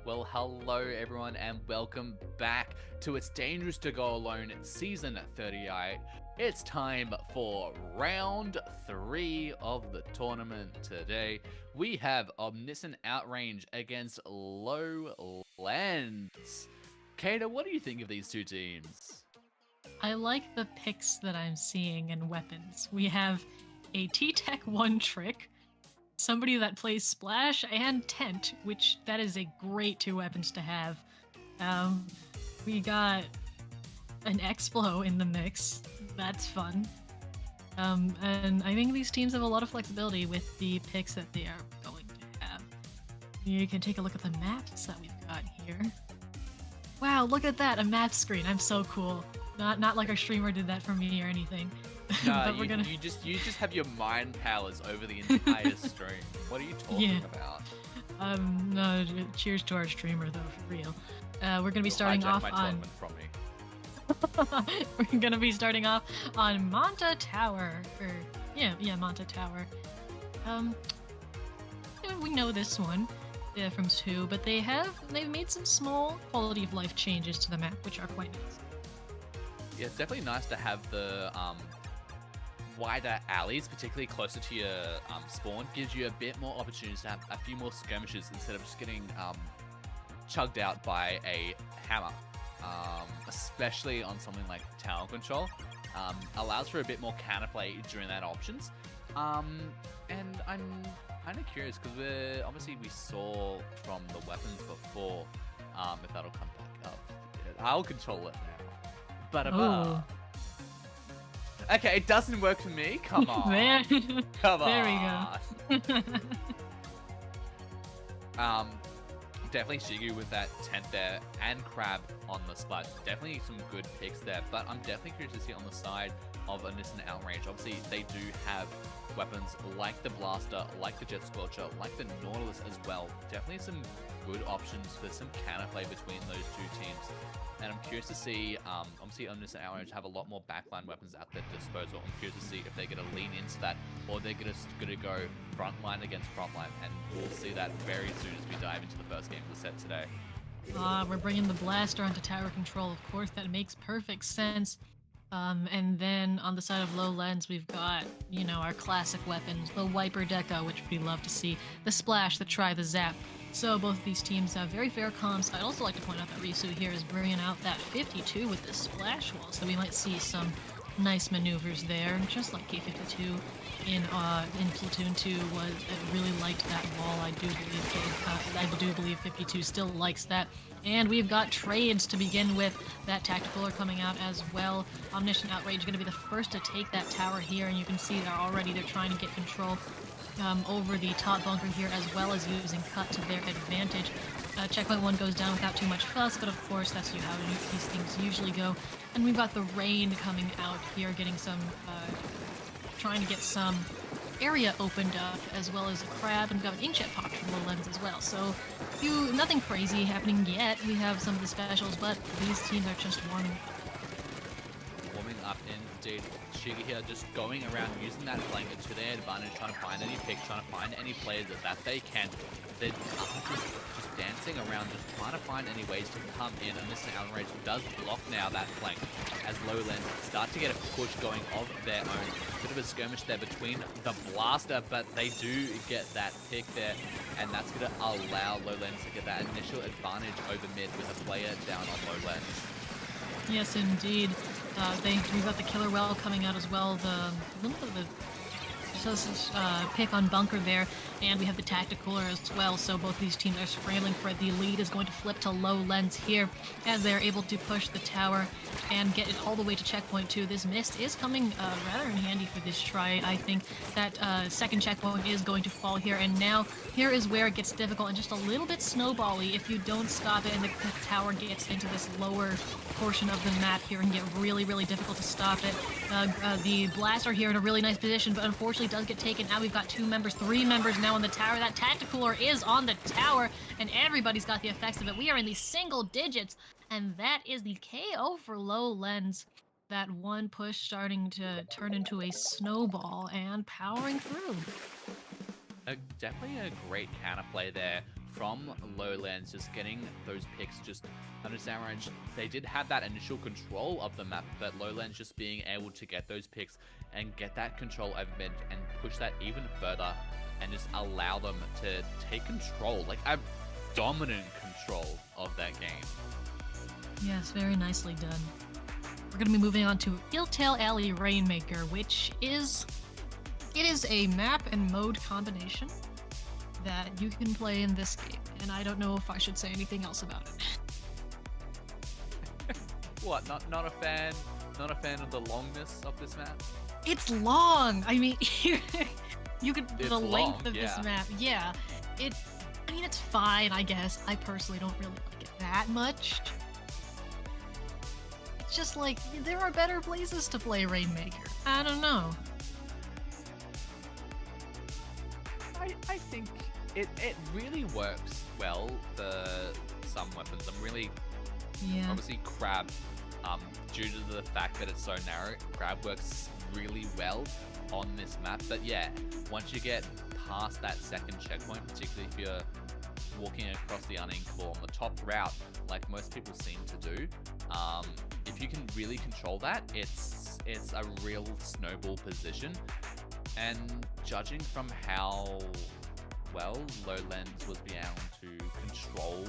Well, hello everyone, and welcome back to It's Dangerous to Go Alone Season 38. It's time for round 3 of the tournament today. We have Omniscient Outrage against Lowlands. Kata, what do you think of these two teams? I like the picks that I'm seeing in weapons. We have a T-Tech 1 trick, somebody that plays Splash and Tent, which that is a great two weapons to have. We got an X-Flow in the mix. That's fun. And I think these teams have a lot of flexibility with the picks that they are going to have. You can take a look at the maps that we've got here. Wow, look at that, a map screen. I'm so cool. Not like our streamer did that for me or anything. Nah, But you just have your mind powers over the entire stream. What are you talking about? No, cheers to our streamer though, for real. We're gonna be starting off on. From me. We're gonna be starting off on Manta Tower, or Manta Tower. We know this one from 2, but they've made some small quality of life changes to the map, which are quite nice. Yeah, it's definitely nice to have the wider alleys, particularly closer to your spawn. Gives you a bit more opportunities to have a few more skirmishes instead of just getting chugged out by a hammer. Especially on something like tower control. Allows for a bit more counterplay during that options. And I'm kind of curious because we saw from the weapons before if that'll come back up. I'll control it now. But okay, it doesn't work for me. Come on. Come on. There we go. Definitely Shigu with that tent there and Crab on the splash. Definitely some good picks there, but I'm definitely curious to see on the side of Omniscient Outrage. Obviously, they do have weapons like the Blaster, like the Jet Squelcher, like the Nautilus as well. Definitely some good options for some counterplay between those two teams. And I'm curious to see, obviously Omniscient Outrage have a lot more backline weapons at their disposal. I'm curious to see if they're going to lean into that or they're going to go frontline against frontline. And we'll see that very soon as we dive into the first game of the set today. We're bringing the Blaster onto tower control, of course. That makes perfect sense. And then on the side of Lowlands, we've got, our classic weapons, the Wiper Deco, which we love to see, the Splash, the Try, the Zap. So both of these teams have very fair comps. I'd also like to point out that Risu here is bringing out that 52 with the Splash Wall, so we might see some nice maneuvers there, just like K52 in Splatoon 2 was. I really liked that wall. I do believe 52 still likes that. And we've got trades to begin with. That tactical are coming out as well. Omniscient Outrage going to be the first to take that tower here, and you can see they're trying to get control over the top bunker here, as well as using cut to their advantage. Checkpoint 1 goes down without too much fuss, but of course that's how these things usually go. And we've got the Rain coming out here, getting some, trying to get some area opened up, as well as a Crab, and we've got an Inkjet popped from Lowlands as well. So, nothing crazy happening yet. We have some of the specials, but these teams are just warming up indeed. Shiga here just going around using that flank to their advantage, trying to find any picks, trying to find any players that they can. They're just dancing around, just trying to find any ways to come in, and this Outrage does block now that flank as Lowlands start to get a push going of their own. Bit of a skirmish there between the Blaster, but they do get that pick there, and that's going to allow Lowlands to get that initial advantage over mid with a player down on Lowlands. Yes, indeed. We've got the Killer Well coming out as well. The pick on bunker there, and we have the Tactical as well. So both of these teams are scrambling for it. The lead is going to flip to Lowlands here as they are able to push the tower and get it all the way to checkpoint 2. This mist is coming rather in handy for this try. I think that second checkpoint is going to fall here, and now here is where it gets difficult and just a little bit snowbally if you don't stop it, and the tower gets into this lower portion of the map here and get really, really difficult to stop it. The Blaster here in a really nice position, but unfortunately does get taken out. We've got 3 members now on the tower. That Tactical is on the tower, and everybody's got the effects of it. We are in the single digits, and that is the KO for Lowlands. That one push starting to turn into a snowball and powering through. Definitely a great counterplay there from Lowlands, just getting those picks, just understand Outrage, they did have that initial control of the map, but Lowlands just being able to get those picks and get that control over mid and push that even further and just allow them to take control, like a dominant control of that game. Yes, very nicely done. We're going to be moving on to Eeltail Alley Rainmaker, which is a map and mode combination that you can play in this game, and I don't know if I should say anything else about it. What? Not a fan? Not a fan of the longness of this map? It's long. I mean, you could It's the length long, of this yeah. map. Yeah, I mean, it's fine, I guess. I personally don't really like it that much. It's just like there are better places to play Rainmaker. I don't know. I think it really works well for some weapons. I'm really Yeah. obviously Crab, due to the fact that it's so narrow, Crab works really well on this map. But yeah, once you get past that second checkpoint, particularly if you're walking across the uninkable on the top route, like most people seem to do, if you can really control that, it's a real snowball position. And judging from how well Lowlands was being able to control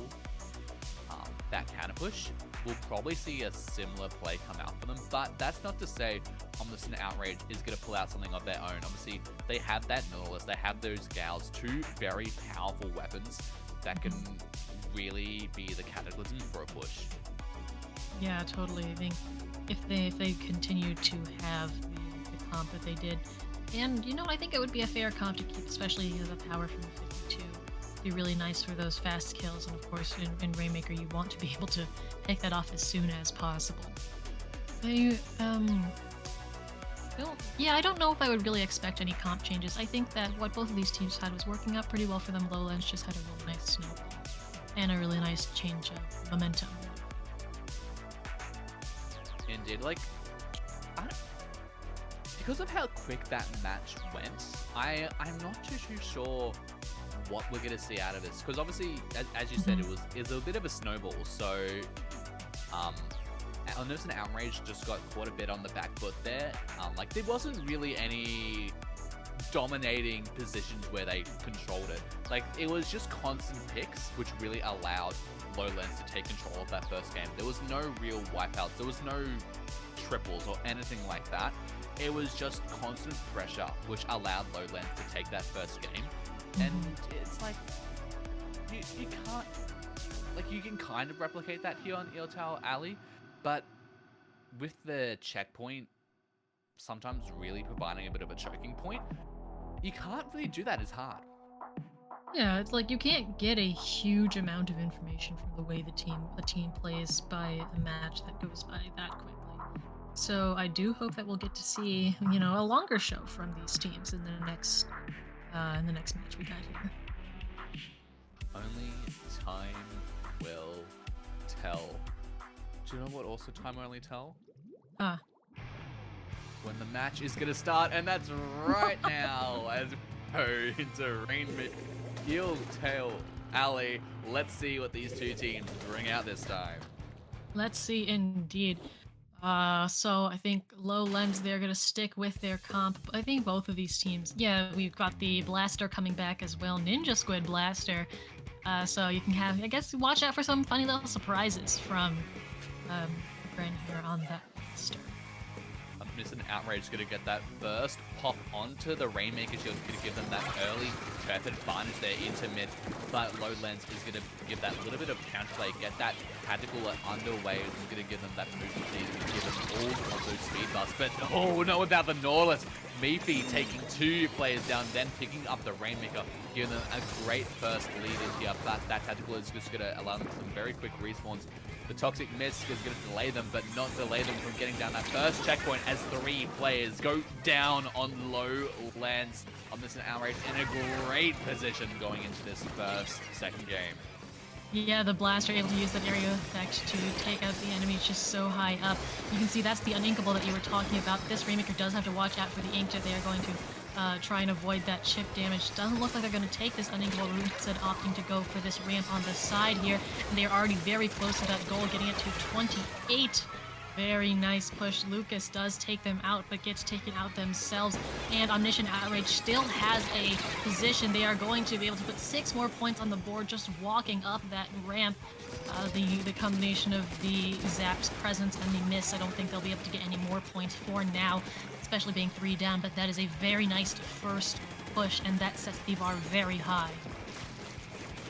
that counter push, we'll probably see a similar play come out for them. But that's not to say Omniscient and Outrage is going to pull out something of their own. Obviously, they have that Nautilus, they have those Gals, two very powerful weapons that can really be the cataclysm for a push. Yeah, totally. I think if they continue to have the comp that they did, and you know, I think it would be a fair comp to keep, especially the power from the 52. Be really nice for those fast kills, and of course, in Rainmaker, you want to be able to pick that off as soon as possible. I don't know if I would really expect any comp changes. I think that what both of these teams had was working out pretty well for them. Lowlands just had a really nice snowball and a really nice change of momentum. Indeed, like, because of how quick that match went, I'm not too sure what we're going to see out of this. Because obviously, as you said, it's a bit of a snowball. So, Omniscient and Outrage just got quite a bit on the back foot there. Like, there wasn't really any dominating positions where they controlled it. Like, it was just constant picks, which really allowed Lowlands to take control of that first game. There was no real wipeouts. There was no triples or anything like that. It was just constant pressure, which allowed Lowlands to take that first game. And it's like, you can't, like, you can kind of replicate that here on Eeltail Alley, but with the checkpoint sometimes really providing a bit of a choking point, you can't really do that as hard. Yeah, it's like you can't get a huge amount of information from the way the team plays by a match that goes by that quickly. So I do hope that we'll get to see, you know, a longer show from these teams in the next match we got here. Only time will tell. Do you know what also time will only tell? When the match is gonna start, and that's right now as we go into Eeltail Alley. Let's see what these two teams bring out this time. Let's see, indeed. So I think Lowlands, they're gonna stick with their comp. I think both of these teams, yeah, we've got the Blaster coming back as well, Ninja Squid Blaster. So you can have, I guess, watch out for some funny little surprises from Brand here on that Blaster. Omniscient Outrage is going to get that first pop onto the Rainmaker shield, going to give them that early turf advantage there into mid, but Lowlands is going to give that little bit of counterplay, get that tactical underway, is going to give them that movement speed, and give them all of those speed buffs. But oh no, about the Nautilus, Meephy taking two players down, then picking up the Rainmaker, giving them a great first lead in here, but that tactical is just going to allow them some very quick respawns. The Toxic Mist is going to delay them, but not delay them from getting down that first checkpoint as three players go down on Lowlands. Omniscient Outrage in a great position going into this second game. Yeah, the Blaster able to use that area effect to take out the enemies just so high up. You can see that's the uninkable that you were talking about. This Rainmaker does have to watch out for the ink that they are going to try and avoid that chip damage. Doesn't look like they're going to take this unequal route, instead opting to go for this ramp on the side here. And they're already very close to that goal, getting it to 28. Very nice push. Lucas does take them out, but gets taken out themselves. And Omniscient Outrage still has a position. They are going to be able to put 6 more points on the board just walking up that ramp. The combination of the Zap's presence and the miss, I don't think they'll be able to get any more points for now, especially being 3 down, but that is a very nice first push, and that sets the bar very high.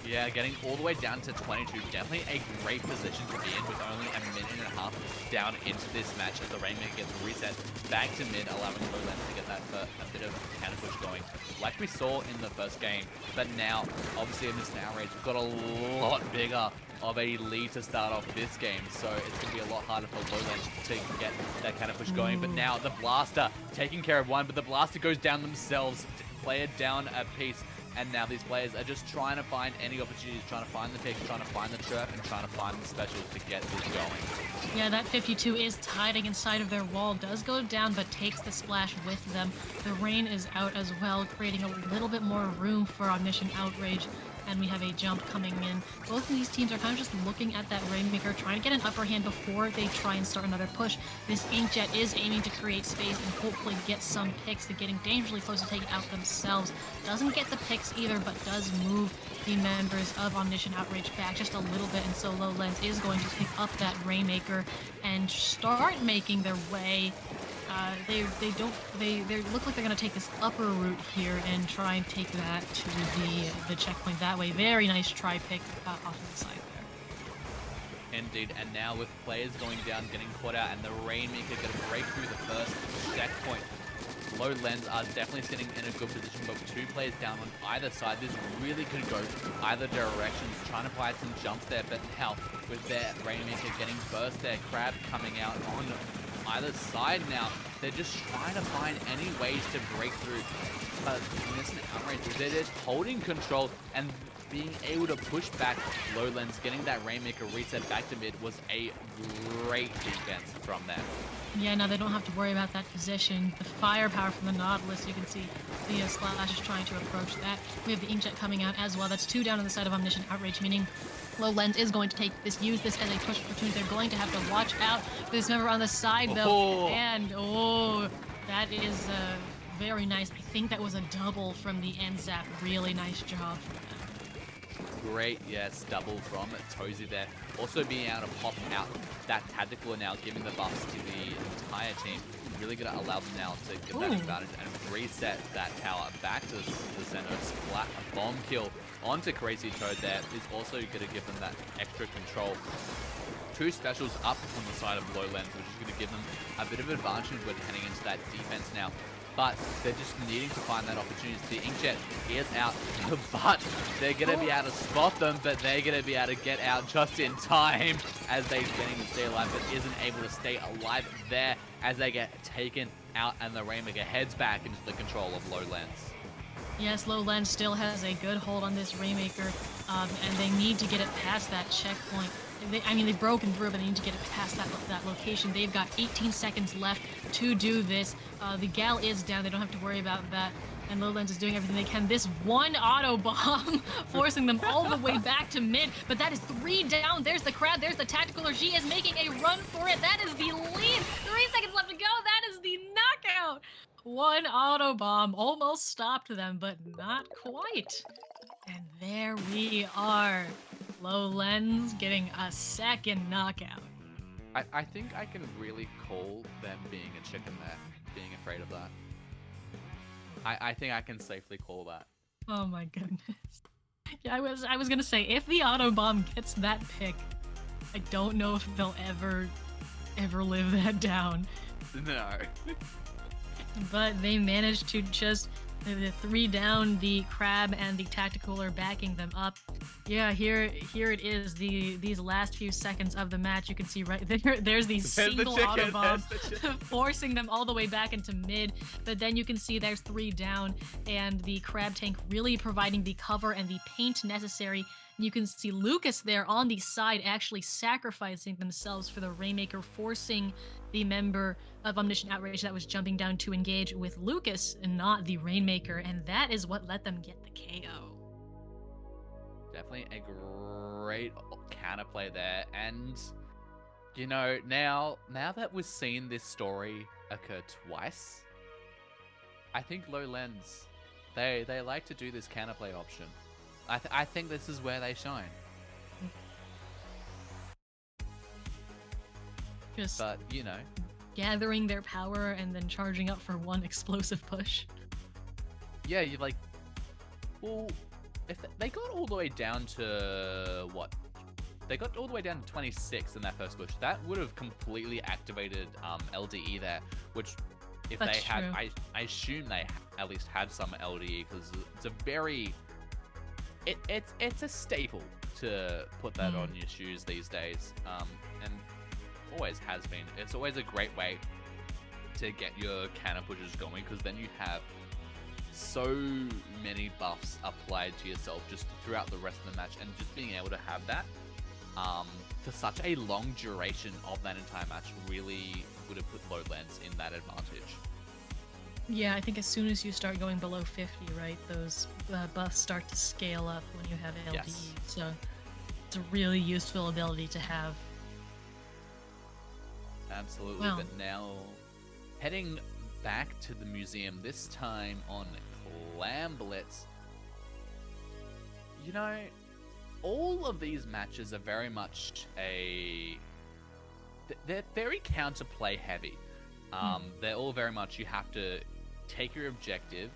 Yeah, getting all the way down to 22, definitely a great position to be in with only a minute and a half down into this match as the Rainmaker gets reset back to mid, allowing Lowlands to get that for a bit of counter push going, like we saw in the first game. But now, obviously, Omniscient Outrage got a lot bigger of a lead to start off this game, so it's going to be a lot harder for Lowlands to get that counter push going. But now the Blaster taking care of one, but the Blaster goes down themselves, player down a piece. And now these players are just trying to find any opportunities, trying to find the pick, trying to find the chirp, and trying to find the specials to get this going. Yeah, that 52 is hiding inside of their wall, does go down, but takes the splash with them. The rain is out as well, creating a little bit more room for Omniscient Outrage. And we have a jump coming in. Both of these teams are kind of just looking at that Rainmaker, trying to get an upper hand before they try and start another push. This Inkjet is aiming to create space and hopefully get some picks. They're getting dangerously close to taking out themselves. Doesn't get the picks either, but does move the members of Omniscient Outrage back just a little bit. And so Lowlands is going to pick up that Rainmaker and start making their way. They look like they're going to take this upper route here and try and take that to the checkpoint that way. Very nice try pick off of the side there. Indeed, and now with players going down, getting caught out, and the Rainmaker going to break through the first checkpoint. Lowlands are definitely sitting in a good position, but 2 players down on either side. This really could go either directions, trying to find some jumps there, but now with their Rainmaker getting burst, their Crab coming out on either side now, they're just trying to find any ways to break through. But Omniscient Outrage, they're just holding control and being able to push back. Lowlands getting that Rainmaker reset back to mid was a great defense from them. Yeah, now they don't have to worry about that position. The firepower from the Nautilus, you can see the Splash is trying to approach that. We have the Inkjet coming out as well. That's 2 down on the side of Omniscient Outrage, meaning Lowlands is going to use this as a push opportunity. They're going to have to watch out for this member on the side, though. And, that is very nice. I think that was a double from the NZAP. Really nice job from them. Great, yes, double from Tozy there. Also being able to pop out that tactical and now giving the buffs to the entire team. Really going to allow them now to get that advantage and reset that tower back to the center. Splat a bomb kill onto Crazy Toad there is also going to give them that extra control. 2 specials up on the side of Lowlands, which is going to give them a bit of advantage when heading into that defense now. But they're just needing to find that opportunity. The Inkjet is out, but they're going to be able to spot them, but they're going to be able to get out just in time as they're getting to stay alive, but isn't able to stay alive there as they get taken out and the Rainmaker heads back into the control of Lowlands. Yes, Lowlands still has a good hold on this Rainmaker, and they need to get it past that checkpoint. They've broken through, but they need to get it past that location. They've got 18 seconds left to do this. The Gal is down. They don't have to worry about that. And Lowlands is doing everything they can. This one auto bomb forcing them all the way back to mid. But that is 3 down. There's the Crab. There's the Tactical. She is making a run for it. That is the lead. 3 seconds left to go. That is the knockout. 1 auto bomb almost stopped them, but not quite. And there we are. Lowlands getting a second knockout. I think I can really call them being a chicken there, being afraid of that. I think I can safely call that. Oh my goodness. Yeah, I was gonna say, if the auto bomb gets that pick, I don't know if they'll ever live that down. No. But they managed to just the 3 down. The Crab and the Tactical are backing them up. Yeah, here it is. These last few seconds of the match, you can see right there. There's the single auto bomb forcing them all the way back into mid. But then you can see there's 3 down, and the Crab tank really providing the cover and the paint necessary You can see Lucas there on the side actually sacrificing themselves for the Rainmaker, forcing the member of Omniscient Outrage that was jumping down to engage with Lucas and not the Rainmaker, and that is what let them get the KO. Definitely a great counterplay there, and you know, now that we've seen this story occur twice, I think Lowlands, they like to do this counterplay option. I think this is where they shine. Just But, you know, gathering their power and then charging up for one explosive push. yeah, you like, well, if they got all the way down to what? They got all the way down to 26 in that first push. That would have completely activated LDE there, which if That's they had, true. I assume they at least had some LDE, because it's a very, it's a staple to put that on your shoes these days, and always has been. It's always a great way to get your cannon pushes going, because then you have so many buffs applied to yourself just throughout the rest of the match, and just being able to have that for such a long duration of that entire match really would have put Lowlands in that advantage. Yeah, I think as soon as you start going below 50, right, those buffs start to scale up when you have LDE. Yes. So it's a really useful ability to have. Absolutely. Wow. But now heading back to the museum, this time on Clamblitz. You know, all of these matches are very much they're very counterplay heavy. They're all very much, you have to take your objective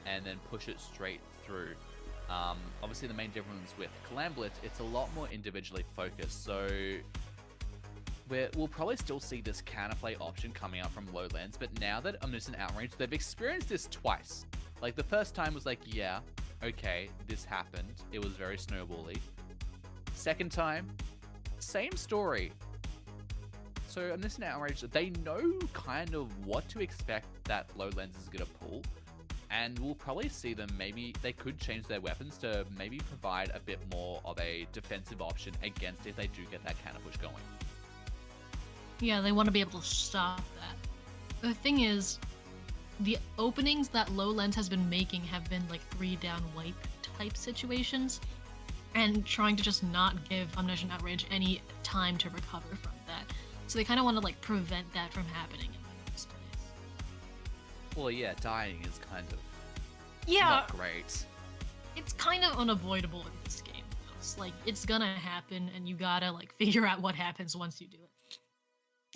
and then push it straight through. Obviously the main difference with Clamblitz, it's a lot more individually focused, so we'll probably still see this counterplay option coming out from Lowlands, but now that Omniscient Outrage, they've experienced this twice. Like, the first time was like, yeah, okay, this happened. It was very snowbally. Second time, same story. So Omniscient Outrage, they know kind of what to expect that Lowlands is going to pull, and we'll probably see them, maybe they could change their weapons to maybe provide a bit more of a defensive option against if they do get that counter push going. Yeah, they want to be able to stop that. The thing is, the openings that Lowlands has been making have been like 3-down wipe type situations, and trying to just not give Omniscient Outrage any time to recover from that. So they kind of want to like prevent that from happening in the first place. Well, yeah, dying is kind of Yeah, not great. it's kind of unavoidable in this game. It's like, it's gonna happen, and you gotta like figure out what happens once you do it.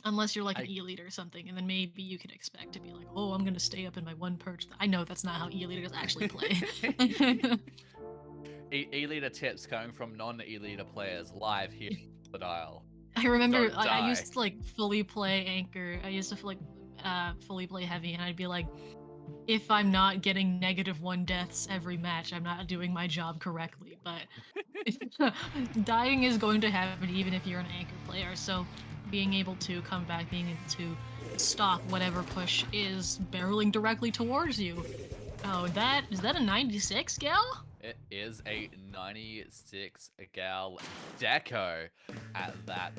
Unless you're like an E-Lead or something, and then maybe you can expect to be like, oh, I'm gonna stay up in my one perch. I know that's not how E-Leaders actually play. E-Leader tips coming from non-E-Leader players live here on the dial. I remember Don't I die. used to like fully play Anchor. I used to like fully play Heavy, and I'd be like, if I'm not getting -1 deaths every match, I'm not doing my job correctly. But dying is going to happen even if you're an Anchor player. So being able to come back, being able to stop whatever push is barreling directly towards you. Oh, is that a 96, Gal? It is a 96 gal deco at that.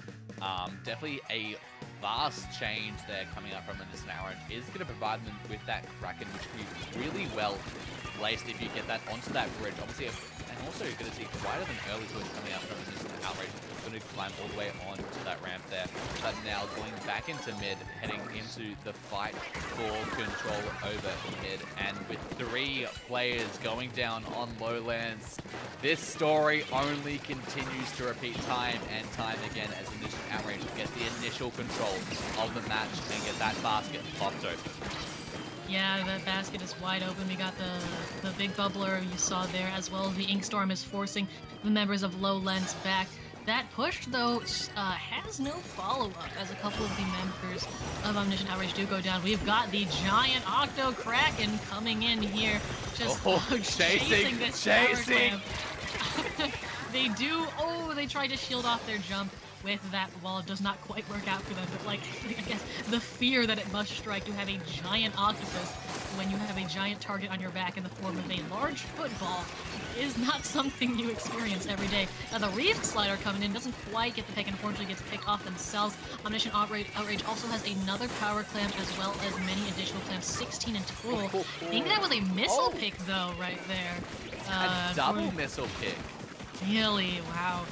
Definitely a vast change there coming up from this Outrage. Is going to provide them with that Kraken, which can be really well placed if you get that onto that bridge. Obviously, and also you're going to see quite an early push coming out from this Outrage. Going to climb all the way onto that ramp there, but now going back into mid, heading into the fight for control over mid, and with 3 players going down on Lowlands, this story only continues to repeat time and time again as Omniscient Outrage get the initial control of the match and get that basket popped open. Yeah, that basket is wide open. We got the big bubbler you saw there, as well as the Inkstorm is forcing the members of Lowlands back. That push, though, has no follow-up, as a couple of the members of Omniscient Outrage do go down. We've got the giant Octo Kraken coming in here, just chasing this tower clamp. They tried to shield off their jump. with that wall does not quite work out for them. But like, I guess the fear that it must strike to have a giant octopus when you have a giant target on your back in the form of a large football is not something you experience every day. Now the Reef Slider coming in doesn't quite get the pick, and unfortunately gets picked off themselves. Omniscient Outrage also has another power clam as well as many additional clams, 16 in total. I think that was a missile pick though, right there. A double missile pick. Really? Wow.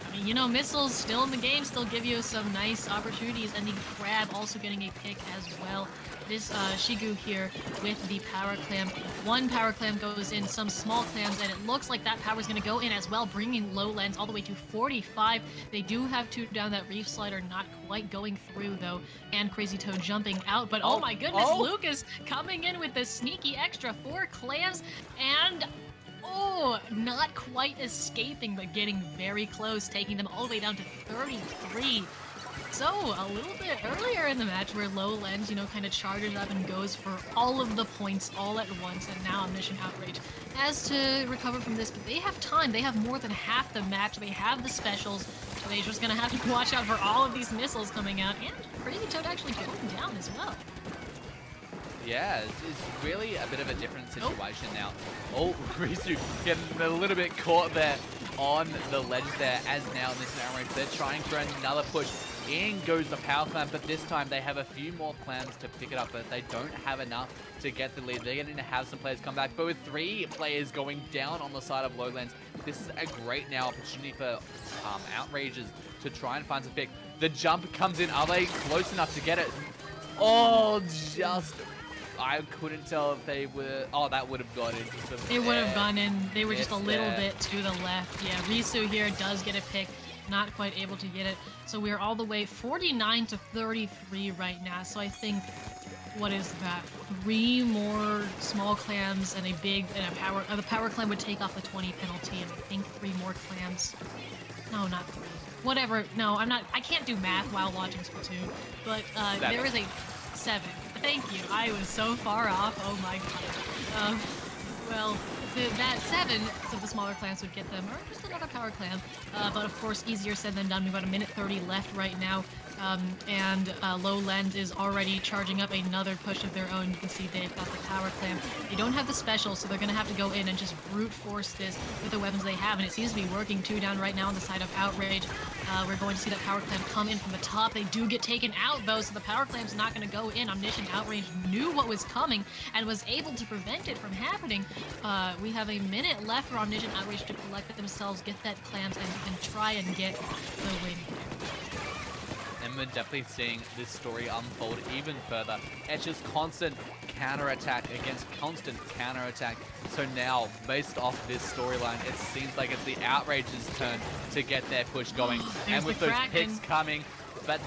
I mean, you know, missiles still in the game, still give you some nice opportunities, and the crab also getting a pick as well. This Shigu here with the power clam. One power clam goes in, some small clams, and it looks like that power is going to go in as well, bringing low lens all the way to 45. They do have two down. That Reef Slider not quite going through, though, and Crazy Toad jumping out. But oh my goodness, Lucas coming in with the sneaky extra 4 clams, and not quite escaping, but getting very close, taking them all the way down to 33. So, a little bit earlier in the match where Low Lens, you know, kind of charges up and goes for all of the points all at once, and now Omniscient Outrage has to recover from this, but they have time. They have more than half the match. They have the specials, so they're just going to have to watch out for all of these missiles coming out, and Crazy Toad actually going down as well. Yeah, it's really a bit of a different situation now. Oh, Risu getting a little bit caught there on the ledge there, as now in this Outrage, they're trying for another push. In goes the power clam, but this time they have a few more clams to pick it up, but they don't have enough to get the lead. They're going to have some players come back, but with 3 players going down on the side of Lowlands, this is a great now opportunity for Outrages to try and find some pick. The jump comes in. Are they close enough to get it? Oh, just... I couldn't tell if they were... Oh, that would have gone in. It would have gone in. They were just a little bit to the left. Yeah, Risu here does get a pick. Not quite able to get it. So we're all the way 49 to 33 right now. So I think, what is that? 3 more small clams and a big and a power. The power clam would take off the 20 penalty, and I think 3 more clams. No, not 3. Whatever. No, I'm not. I can't do math while watching Splatoon. But there is a 7. Thank you. I was so far off. Oh my god. Well, that 7, so the smaller clams would get them, or just another power clam. But of course, easier said than done. We've got a minute 30 left right now. And Low Lens is already charging up another push of their own. You can see they've got the power clam. They don't have the special, so they're going to have to go in and just brute force this with the weapons they have. And it seems to be working. 2 down right now on the side of Outrage. We're going to see that power clam come in from the top. They do get taken out, though, so the power clam's not going to go in. Omniscient Outrage knew what was coming and was able to prevent it from happening. We have a minute left for Omniscient Outrage to collect themselves, get that clams, and try and get the win. And we're definitely seeing this story unfold even further. It's just constant counterattack against constant counterattack. So now, based off this storyline, it seems like it's the Outrage's turn to get their push going. And with those picks coming, but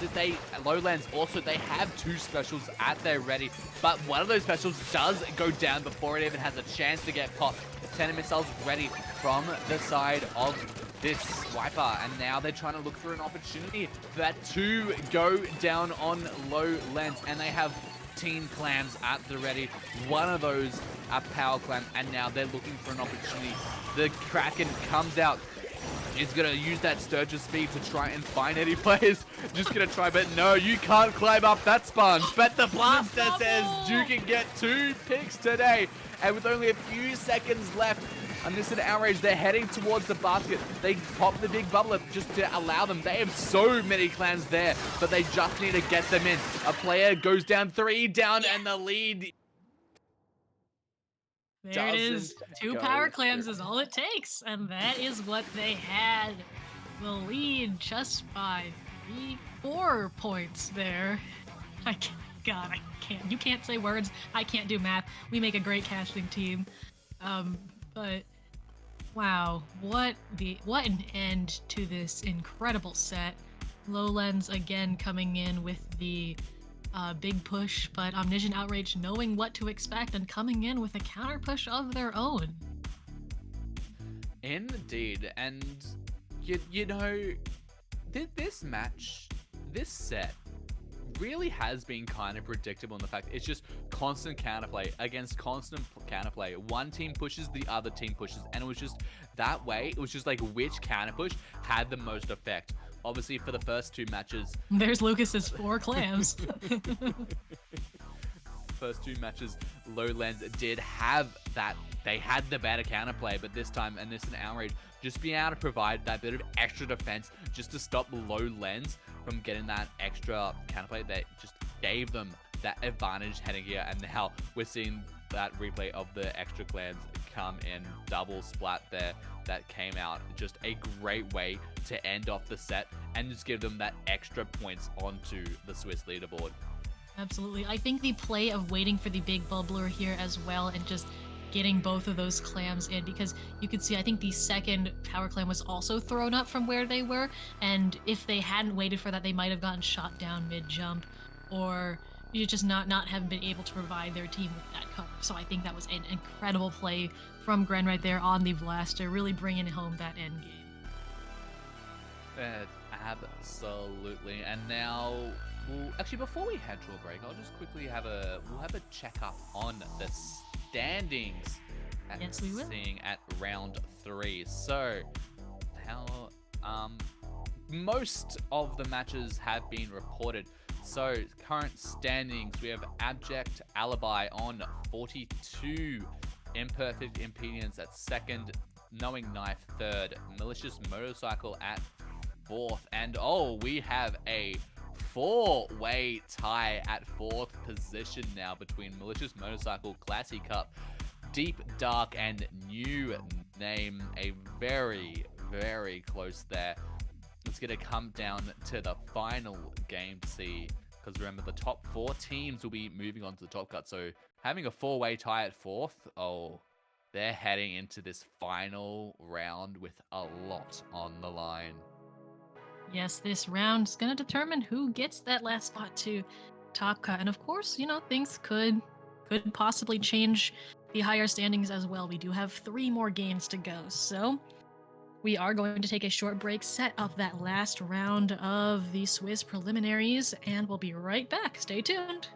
Lowlands also, they have 2 specials at their ready, but one of those specials does go down before it even has a chance to get popped. 10 missiles ready from the side of this Wiper, and now they're trying to look for an opportunity for that to go down on Lowlands, and they have 10 clams at the ready. One of those are power clam, and now they're looking for an opportunity. The Kraken comes out. He's going to use that Sturgeon speed to try and find any players. Just going to try, but no, you can't climb up that sponge. But the Blaster says you can get 2 picks today. And with only a few seconds left, Omniscient Outrage, they're heading towards the basket. They pop the big bubble just to allow them. They have so many clans there, but they just need to get them in. A player goes down, 3 down, and the lead... There it is. 2 power clams is all it takes, and that is what they had. The lead just by 4 points there. God, I can't. You can't say words. I can't do math. We make a great casting team. But wow, what an end to this incredible set. Lowlands again coming in with the big push, but Omniscient Outrage knowing what to expect and coming in with a counter push of their own. Indeed, and you know, this match, this set, really has been kind of predictable in the fact it's just constant counterplay against constant counterplay. One team pushes, the other team pushes, and it was just that way. It was just like which counter push had the most effect obviously for the first two matches, There's Lucas's 4 clams. first two matches, Lowlands did have that. They had the better counterplay, but this time, and this is an Outrage, just being able to provide that bit of extra defense just to stop Lowlands from getting that extra counterplay that just gave them that advantage heading here. And now we're seeing that replay of the extra clans come in, double splat there that came out. Just a great way to end off the set and just give them that extra points onto the Swiss leaderboard. Absolutely. I think the play of waiting for the big bubbler here as well and just getting both of those clams in, because you could see I think the second power clam was also thrown up from where they were, and if they hadn't waited for that, they might have gotten shot down mid-jump, or you just not haven't been able to provide their team with that cover. So I think that was an incredible play from Gren right there on the blaster, really bringing home that end game. Absolutely. And now, actually, before we head to a break, I'll just quickly have a check up on the standings. Yes, we will. Seeing at round 3. So, how most of the matches have been reported. So, current standings, we have Abject Alibi on 42, Imperfect Impedance at 2nd, Knowing Knife 3rd, Malicious Motorcycle at 4th, and we have a 4-way tie at 4th position now between Malicious Motorcycle, Classy Cup, Deep Dark, and New Name. A very, very close there. It's going to come down to the final game to see, because remember, the top 4 teams will be moving on to the top cut. So having a 4-way tie at 4th, they're heading into this final round with a lot on the line. Yes, this round is going to determine who gets that last spot to top cut. And of course, things could possibly change the higher standings as well. We do have 3 more games to go. So we are going to take a short break, set up that last round of the Swiss preliminaries, and we'll be right back. Stay tuned.